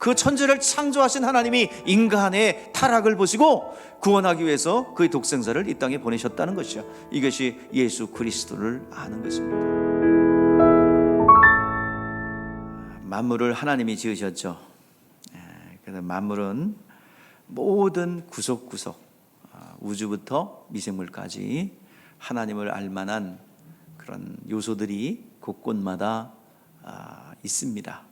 그 천지를 창조하신 하나님이 인간의 타락을 보시고 구원하기 위해서 그의 독생자를 이 땅에 보내셨다는 것이죠. 이것이 예수 그리스도를 아는 것입니다. 만물을 하나님이 지으셨죠. 그래서 만물은 모든 구석구석, 우주부터 미생물까지 하나님을 알만한 그런 요소들이 곳곳마다 있습니다.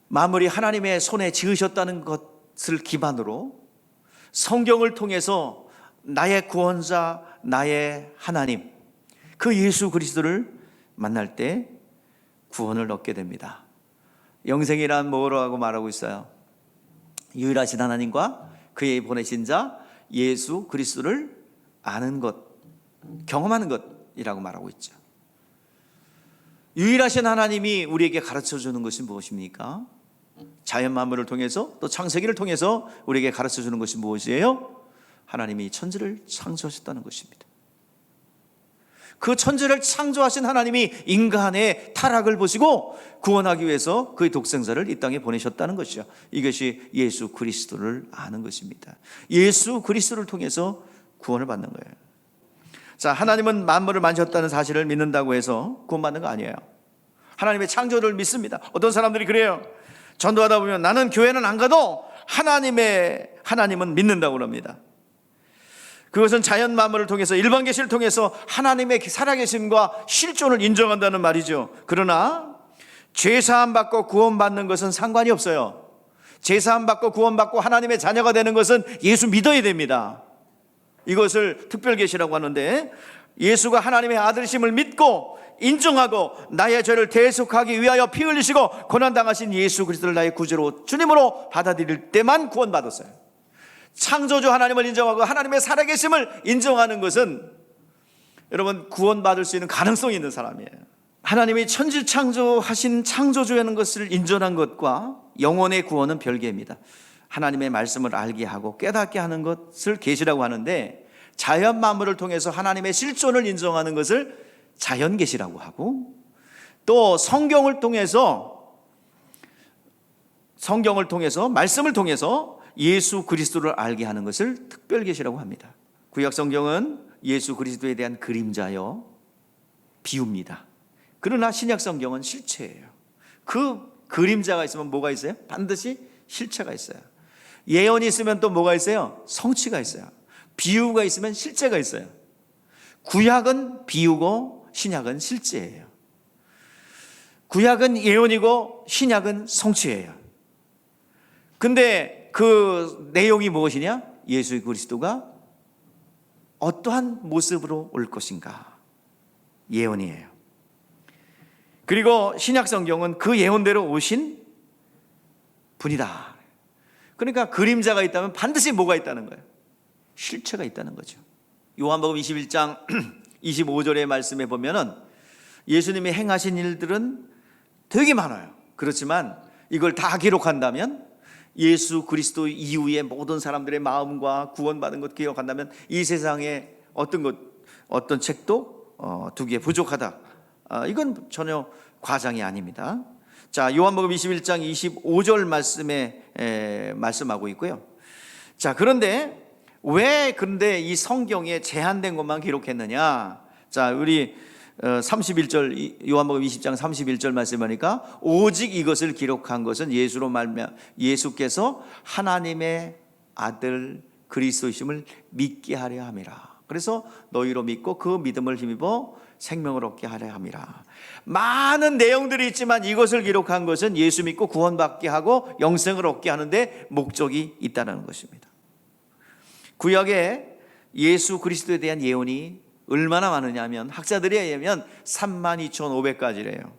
만물이 하나님의 손에 지으셨다는 것을 기반으로 성경을 통해서 나의 구원자, 나의 하나님, 그 예수 그리스도를 만날 때 구원을 얻게 됩니다. 영생이란 뭐라고 말하고 있어요? 유일하신 하나님과 그의 보내신 자 예수 그리스도를 아는 것, 경험하는 것이라고 말하고 있죠. 유일하신 하나님이 우리에게 가르쳐주는 것이 무엇입니까? 자연 만물을 통해서 또 창세기를 통해서 우리에게 가르쳐주는 것이 무엇이에요? 하나님이 천지를 창조하셨다는 것입니다. 그 천지를 창조하신 하나님이 인간의 타락을 보시고 구원하기 위해서 그의 독생자를 이 땅에 보내셨다는 것이죠. 이것이 예수 그리스도를 아는 것입니다. 예수 그리스도를 통해서 구원을 받는 거예요. 자, 하나님은 만물을 만졌다는 사실을 믿는다고 해서 구원받는 거 아니에요. 하나님의 창조를 믿습니다. 어떤 사람들이 그래요. 전도하다 보면 나는 교회는 안 가도 하나님은 믿는다고 합니다. 그것은 자연 만물을 통해서 일반 계시를 통해서 하나님의 살아계심과 실존을 인정한다는 말이죠. 그러나 죄사함 받고 구원받는 것은 상관이 없어요. 죄사함 받고 구원받고 하나님의 자녀가 되는 것은 예수 믿어야 됩니다. 이것을 특별계시라고 하는데, 예수가 하나님의 아들이심을 믿고 인정하고 나의 죄를 대속하기 위하여 피 흘리시고 고난당하신 예수 그리스도를 나의 구주로 주님으로 받아들일 때만 구원받았어요. 창조주 하나님을 인정하고 하나님의 살아계심을 인정하는 것은 여러분 구원받을 수 있는 가능성이 있는 사람이에요. 하나님이 천지 창조하신 창조주라는 것을 인정한 것과 영혼의 구원은 별개입니다. 하나님의 말씀을 알게 하고 깨닫게 하는 것을 계시라고 하는데, 자연 만물을 통해서 하나님의 실존을 인정하는 것을 자연 계시라고 하고, 또 성경을 통해서 말씀을 통해서 예수 그리스도를 알게 하는 것을 특별 계시라고 합니다. 구약 성경은 예수 그리스도에 대한 그림자요, 비유입니다. 그러나 신약 성경은 실체예요. 그 그림자가 있으면 뭐가 있어요? 반드시 실체가 있어요. 예언이 있으면 또 뭐가 있어요? 성취가 있어요. 비유가 있으면 실제가 있어요. 구약은 비유고 신약은 실제예요. 구약은 예언이고 신약은 성취예요. 근데 그 내용이 무엇이냐? 예수 그리스도가 어떠한 모습으로 올 것인가, 예언이에요. 그리고 신약 성경은 그 예언대로 오신 분이다. 그러니까 그림자가 있다면 반드시 뭐가 있다는 거예요? 실체가 있다는 거죠. 요한복음 21장 25절의 말씀에 보면은 예수님이 행하신 일들은 되게 많아요. 그렇지만 이걸 다 기록한다면, 예수 그리스도 이후의 모든 사람들의 마음과 구원받은 것 기억한다면 이 세상에 어떤 책도 두 개 부족하다. 이건 전혀 과장이 아닙니다. 자, 요한복음 21장 25절 말씀에 말씀하고 있고요. 자, 그런데 왜 이 성경에 제한된 것만 기록했느냐? 자, 우리 31절 요한복음 20장 31절 말씀하니까, 오직 이것을 기록한 것은 예수께서 하나님의 아들 그리스도이심을 믿게 하려 함이라. 그래서 너희로 믿고 그 믿음을 힘입어 생명을 얻게 하려 함이라. 많은 내용들이 있지만 이것을 기록한 것은 예수 믿고 구원받게 하고 영생을 얻게 하는데 목적이 있다는 것입니다. 구약에 예수 그리스도에 대한 예언이 얼마나 많으냐 하면, 학자들에 의하면 32,500가지래요.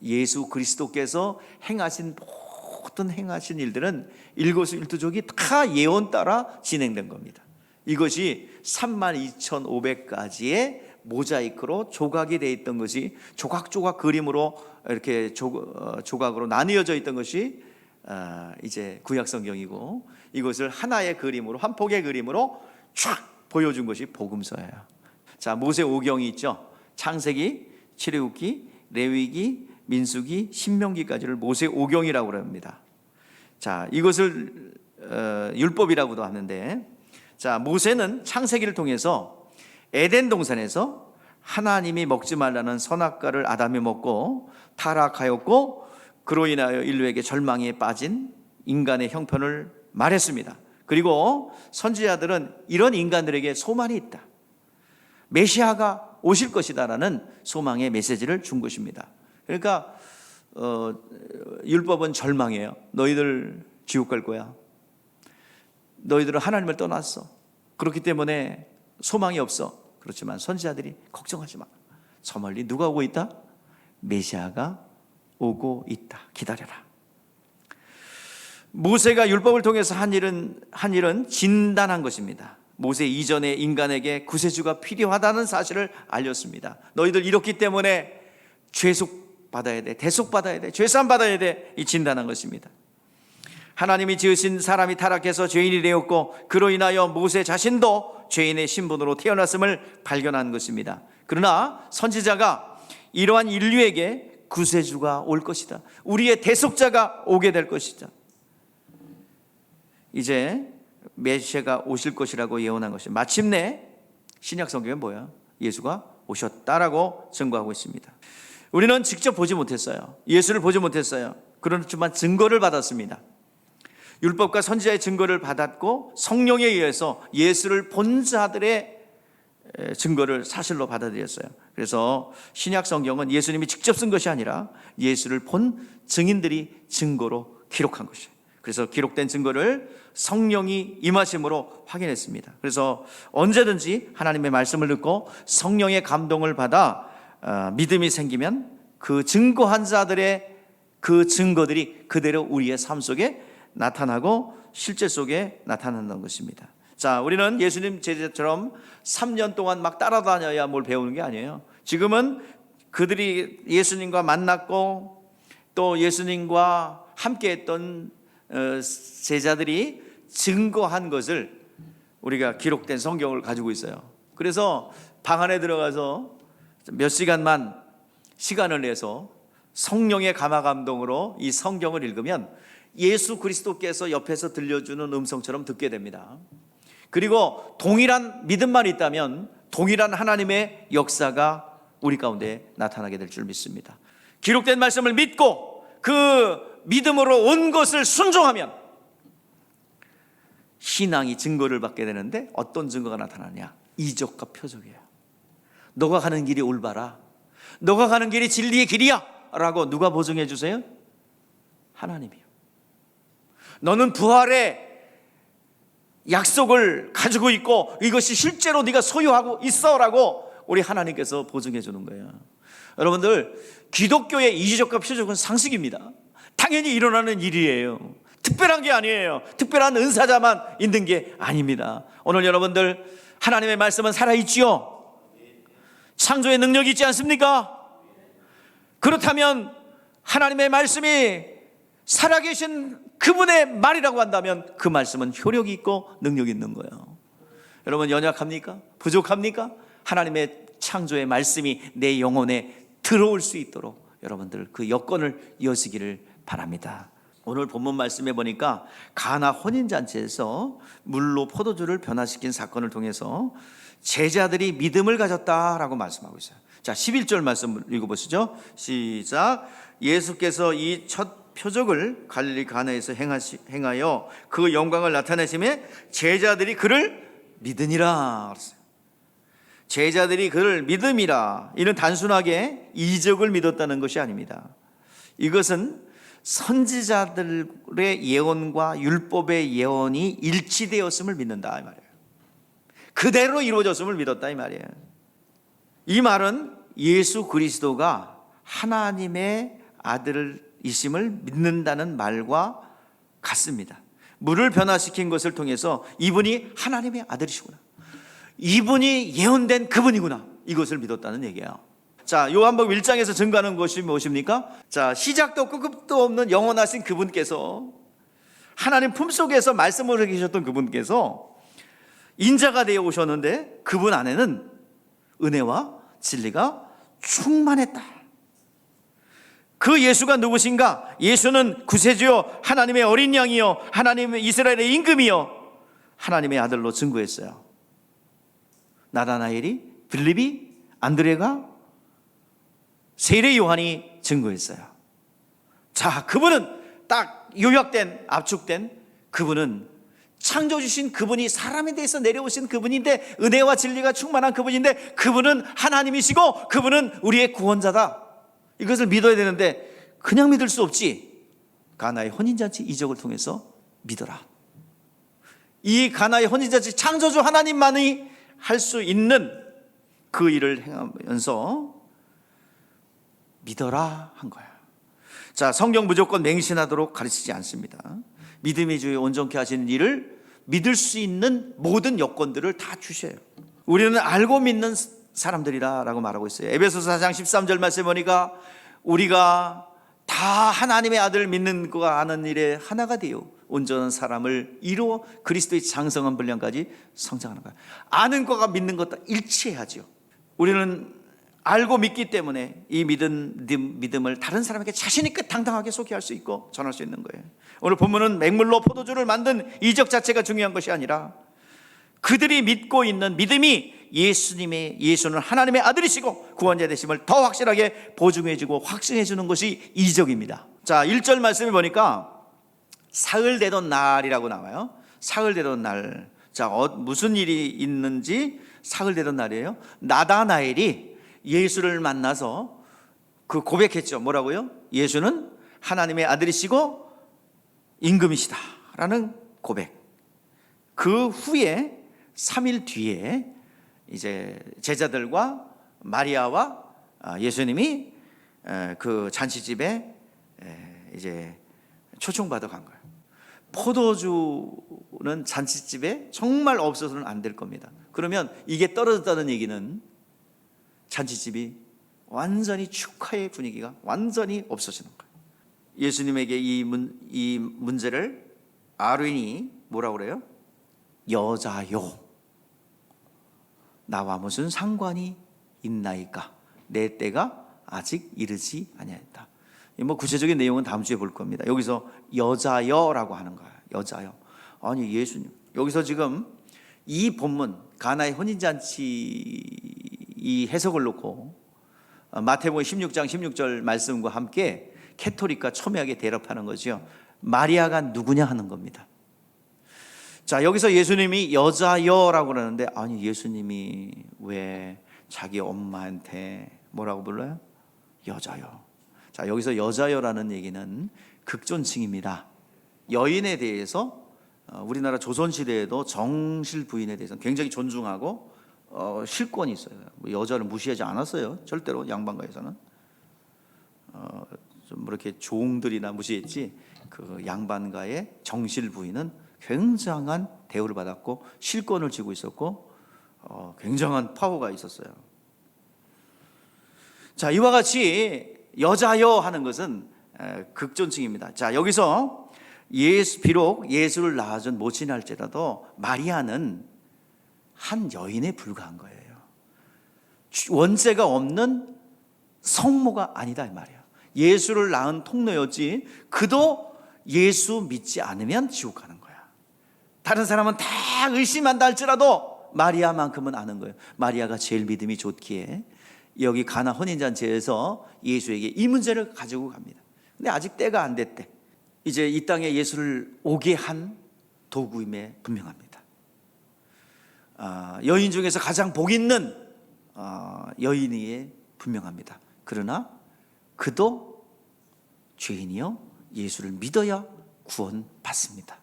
예수 그리스도께서 행하신 일들은 일거수일투족이 다 예언 따라 진행된 겁니다. 이것이 32,500가지의 모자이크로 조각이 되어 있던 것이, 조각조각 그림으로 이렇게 조각으로 나뉘어져 있던 것이 이제 구약 성경이고, 이것을 하나의 그림으로, 한 폭의 그림으로 쫙 보여준 것이 복음서예요. 자, 모세오경이 있죠. 창세기, 출애굽기, 레위기, 민수기, 신명기까지를 모세오경이라고 합니다. 자, 이것을 율법이라고도 하는데, 자, 모세는 창세기를 통해서 에덴 동산에서 하나님이 먹지 말라는 선악과를 아담이 먹고 타락하였고 그로 인하여 인류에게 절망에 빠진 인간의 형편을 말했습니다. 그리고 선지자들은 이런 인간들에게 소망이 있다, 메시아가 오실 것이다라는 소망의 메시지를 준 것입니다. 그러니까 율법은 절망이에요. 너희들 지옥 갈 거야. 너희들은 하나님을 떠났어. 그렇기 때문에 소망이 없어. 그렇지만 선지자들이 걱정하지 마. 저 멀리 누가 오고 있다? 메시아가 오고 있다. 기다려라. 모세가 율법을 통해서 한 일은 진단한 것입니다. 모세 이전에 인간에게 구세주가 필요하다는 사실을 알렸습니다. 너희들 이렇기 때문에 죄속 받아야 돼, 대속 받아야 돼, 죄산 받아야 돼, 이 진단한 것입니다. 하나님이 지으신 사람이 타락해서 죄인이 되었고 그로 인하여 모세 자신도 죄인의 신분으로 태어났음을 발견한 것입니다. 그러나 선지자가 이러한 인류에게 구세주가 올 것이다, 우리의 대속자가 오게 될 것이다, 이제 메시아가 오실 것이라고 예언한 것이 마침내 신약 성경은 뭐야? 예수가 오셨다라고 증거하고 있습니다. 우리는 직접 보지 못했어요. 예수를 보지 못했어요. 그렇지만 증거를 받았습니다. 율법과 선지자의 증거를 받았고 성령에 의해서 예수를 본 자들의 증거를 사실로 받아들였어요. 그래서 신약 성경은 예수님이 직접 쓴 것이 아니라 예수를 본 증인들이 증거로 기록한 것이에요. 그래서 기록된 증거를 성령이 임하심으로 확인했습니다. 그래서 언제든지 하나님의 말씀을 듣고 성령의 감동을 받아 믿음이 생기면 그 증거한 자들의 그 증거들이 그대로 우리의 삶 속에 나타나고 실제 속에 나타난다는 것입니다. 자, 우리는 예수님 제자처럼 3년 동안 막 따라다녀야 뭘 배우는 게 아니에요. 지금은 그들이 예수님과 만났고 또 예수님과 함께했던 제자들이 증거한 것을 우리가 기록된 성경을 가지고 있어요. 그래서 방 안에 들어가서 몇 시간만 시간을 내서 성령의 감화감동으로 이 성경을 읽으면 예수 그리스도께서 옆에서 들려주는 음성처럼 듣게 됩니다. 그리고 동일한 믿음만 있다면 동일한 하나님의 역사가 우리 가운데 나타나게 될 줄 믿습니다. 기록된 말씀을 믿고 그 믿음으로 온 것을 순종하면 신앙이 증거를 받게 되는데 어떤 증거가 나타나냐? 이적과 표적이에요. 너가 가는 길이 올바라, 너가 가는 길이 진리의 길이야 라고 누가 보증해 주세요? 하나님이요. 너는 부활의 약속을 가지고 있고 이것이 실제로 네가 소유하고 있어라고 우리 하나님께서 보증해 주는 거예요. 여러분들, 기독교의 이적과 표적은 상식입니다. 당연히 일어나는 일이에요. 특별한 게 아니에요. 특별한 은사자만 있는 게 아닙니다. 오늘 여러분들, 하나님의 말씀은 살아있지요? 창조의 능력이 있지 않습니까? 그렇다면 하나님의 말씀이 살아계신 그분의 말이라고 한다면 그 말씀은 효력이 있고 능력이 있는 거예요. 여러분, 연약합니까? 부족합니까? 하나님의 창조의 말씀이 내 영혼에 들어올 수 있도록 여러분들 그 여건을 여시기를 바랍니다. 오늘 본문 말씀에 보니까 가나 혼인잔치에서 물로 포도주를 변화시킨 사건을 통해서 제자들이 믿음을 가졌다라고 말씀하고 있어요. 자, 11절 말씀 읽어보시죠. 시작. 예수께서 이 첫 표적을 갈릴리 가나에서 행하여 그 영광을 나타내심에 제자들이 그를 믿으니라. 제자들이 그를 믿음이라. 이는 단순하게 이적을 믿었다는 것이 아닙니다. 이것은 선지자들의 예언과 율법의 예언이 일치되었음을 믿는다 이 말이에요. 그대로 이루어졌음을 믿었다 이 말이에요. 이 말은 예수 그리스도가 하나님의 아들이심을 믿는다는 말과 같습니다. 물을 변화시킨 것을 통해서 이분이 하나님의 아들이시구나, 이분이 예언된 그분이구나, 이것을 믿었다는 얘기예요. 자, 요한복음 1장에서 증거하는 것이 무엇입니까? 자, 시작도 없고 끝도 없는 영원하신 그분께서, 하나님 품속에서 말씀을 하고 계셨던 그분께서 인자가 되어 오셨는데 그분 안에는 은혜와 진리가 충만했다. 그 예수가 누구신가? 예수는 구세주요, 하나님의 어린 양이요, 하나님의 이스라엘의 임금이요, 하나님의 아들로 증거했어요. 나다나엘이, 빌립이, 안드레가, 세례 요한이 증거했어요. 자, 그분은 딱 요약된, 압축된 그분은 창조 주신 그분이 사람에 대해서 내려오신 그분인데, 은혜와 진리가 충만한 그분인데, 그분은 하나님이시고 그분은 우리의 구원자다. 이것을 믿어야 되는데 그냥 믿을 수 없지. 가나의 혼인잔치 이적을 통해서 믿어라. 이 가나의 혼인잔치 창조주 하나님만이 할 수 있는 그 일을 행하면서 믿어라 한 거야. 자, 성경 무조건 맹신하도록 가르치지 않습니다. 믿음의 주에 온전케 하시는 일을 믿을 수 있는 모든 여건들을 다 주셔요. 우리는 알고 믿는 사람들이라고 말하고 있어요. 에베소서 4장 13절 말씀에 보니까 우리가 다 하나님의 아들을 믿는 것과 아는 일에 하나가 되어 온전한 사람을 이루어 그리스도의 장성한 분량까지 성장하는 거예요. 아는 것과 믿는 것 다 일치해야죠. 우리는 알고 믿기 때문에 이 믿음을 다른 사람에게 자신 있게 당당하게 소개할 수 있고 전할 수 있는 거예요. 오늘 본문은 맹물로 포도주를 만든 이적 자체가 중요한 것이 아니라 그들이 믿고 있는 믿음이 예수는 하나님의 아들이시고 구원자 되심을 더 확실하게 보증해주고 확증해주는 것이 이적입니다. 자, 1절 말씀에 보니까 사흘 되던 날이라고 나와요. 사흘 되던 날. 자, 무슨 일이 있는지 사흘 되던 날이에요. 나다나엘이 예수를 만나서 그 고백했죠. 뭐라고요? 예수는 하나님의 아들이시고 임금이시다 라는 고백. 그 후에 3일 뒤에 이제 제자들과 마리아와 예수님이 그 잔치집에 이제 초청받아 간 거예요. 포도주는 잔치집에 정말 없어서는 안 될 겁니다. 그러면 이게 떨어졌다는 얘기는 잔치집이 완전히 축하의 분위기가 완전히 없어지는 거예요. 예수님에게 이 문제를 아뢰니 뭐라고 그래요? 여자요, 나와 무슨 상관이 있나이까? 내 때가 아직 이르지 아니하였다. 뭐 구체적인 내용은 다음 주에 볼 겁니다. 여기서 여자여라고 하는 거야. 여자여. 아니 예수님, 여기서 지금 이 본문 가나의 혼인잔치 이 해석을 놓고 마태복음 16장 16절 말씀과 함께 캐토릭과 첨예하게 대립하는 거죠. 마리아가 누구냐 하는 겁니다. 자, 여기서 예수님이 여자여라고 그러는데, 아니 예수님이 왜 자기 엄마한테 뭐라고 불러요? 여자여. 자, 여기서 여자여라는 얘기는 극존칭입니다. 여인에 대해서 우리나라 조선시대에도 정실 부인에 대해서 굉장히 존중하고 실권이 있어요. 여자를 무시하지 않았어요. 절대로 양반가에서는 좀 이렇게 종들이나 무시했지, 그 양반가의 정실 부인은 굉장한 대우를 받았고 실권을 쥐고 있었고 굉장한 파워가 있었어요. 자, 이와 같이 여자여 하는 것은 극존칭입니다. 자, 여기서 비록 예수를 낳아준 모친이 할지라도 마리아는 한 여인에 불과한 거예요. 원죄가 없는 성모가 아니다 이 말이에요. 예수를 낳은 통로였지 그도 예수 믿지 않으면 지옥 가는 거야. 다른 사람은 다 의심한다 할지라도 마리아만큼은 아는 거예요. 마리아가 제일 믿음이 좋기에 여기 가나 혼인잔치에서 예수에게 이 문제를 가지고 갑니다. 근데 아직 때가 안 됐대. 이제 이 땅에 예수를 오게 한 도구임에 분명합니다. 여인 중에서 가장 복 있는 여인이에 분명합니다. 그러나 그도 죄인이요 예수를 믿어야 구원받습니다.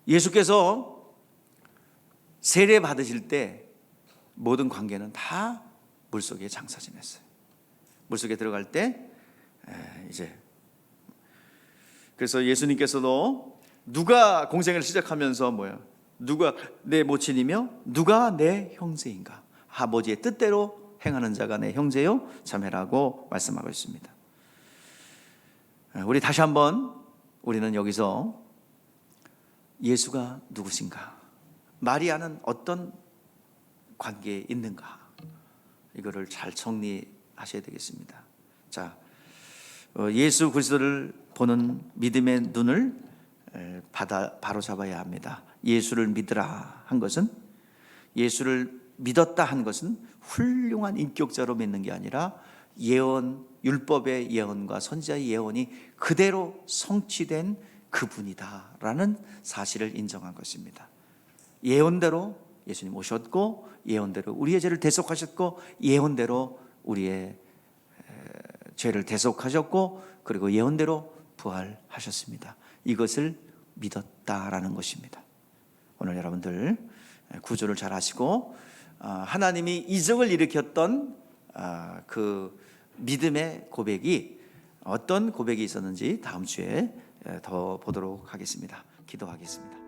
예수께서 세례 받으실 때 모든 관계는 다 물속에 장사 지냈어요. 물속에 들어갈 때 이제 그래서 예수님께서도 누가 공생을 시작하면서 누가 내 모친이며 누가 내 형제인가? 아버지의 뜻대로 행하는 자가 내 형제요 자매라고 말씀하고 있습니다. 우리 다시 한번 우리는 여기서 예수가 누구신가? 마리아는 어떤 관계에 있는가? 이거를 잘 정리하는 하셔야 되겠습니다. 자, 예수 그리스도를 보는 믿음의 눈을 바로 잡아야 합니다. 예수를 믿으라 한 것은, 예수를 믿었다 한 것은 훌륭한 인격자로 믿는 게 아니라 예언, 율법의 예언과 선지자의 예언이 그대로 성취된 그분이다라는 사실을 인정한 것입니다. 예언대로 예수님 오셨고, 예언대로 우리의 죄를 대속하셨고, 예언대로 우리의 죄를 대속하셨고, 그리고 예언대로 부활하셨습니다. 이것을 믿었다라는 것입니다. 오늘 여러분들 구조를 잘 아시고, 하나님이 이적을 일으켰던 그 믿음의 고백이 어떤 고백이 있었는지 다음 주에 더 보도록 하겠습니다. 기도하겠습니다.